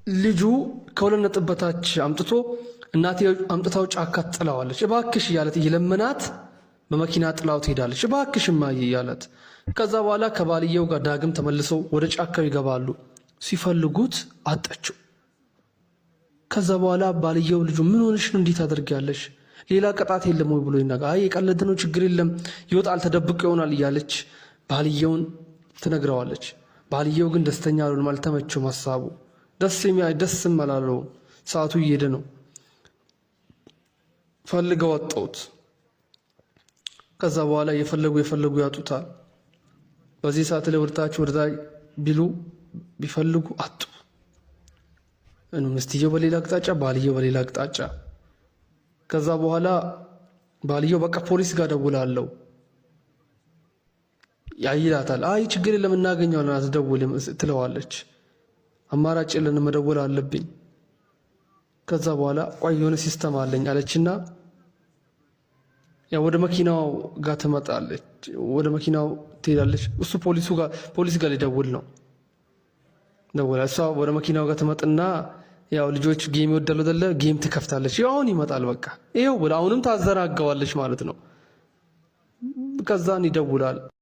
ልጁ ከሁለት ነጥብ በታች አምጥቶ እናቴ አምጥታው ጫካ ጥላዋለች። እባክሽ እያለት እየለመናት በመኪና ጥላው ትሄዳለች። እባክሽ እማዬ እያለት። ከዛ በኋላ ከባልየው ጋር ዳግም ተመልሰው ወደ ጫካው ይገባሉ። ሲፈልጉት አጣችው። ከዛ በኋላ ባልየው ልጁ ምን ሆነሽ ነው እንዴት አድርጊያለሽ? ሌላ ቅጣት የለም ወይ ብሎ ይናገር። አይ የቀለደ ነው ችግር የለም ይወጣል ተደብቆ ይሆናል እያለች ባልየውን ትነግረዋለች። ባልየው ግን ደስተኛ አልሆነም፣ አልተመቸውም ሐሳቡ። ደስም አላለው። ሰዓቱ እየሄደ ነው። ፈልገው አጣሁት። ከዛ በኋላ የፈለጉ ያጡታል። በዚህ ሰዓት ላይ ወደታች ቢሉ ቢፈልጉ አጡ። ሚስትየው በሌላ አቅጣጫ፣ ባልየው በሌላ አቅጣጫ። ከዛ በኋላ ባልየው በቃ ፖሊስ ጋር ደውላለሁ ያይላታል። አይ ችግር የለም እናገኘዋለን አትደውልም ትለዋለች። አማራጭ የለን መደወል አለብኝ። ከዛ በኋላ ቆይ የሆነ ሲስተም አለኝ አለችና ወደ መኪናው ጋር ትመጣለች። ወደ መኪናው ትሄዳለች። እሱ ፖሊስ ጋር ሊደውል ነው። ደውላ እሷ ወደ መኪናው ጋር ትመጥና ያው ልጆች ጌም ይወዳሉ አይደለ? ጌም ትከፍታለች። አሁን ይመጣል በቃ ይሄው ብላ አሁንም ታዘናጋዋለች ማለት ነው። ከዛን ይደውላል።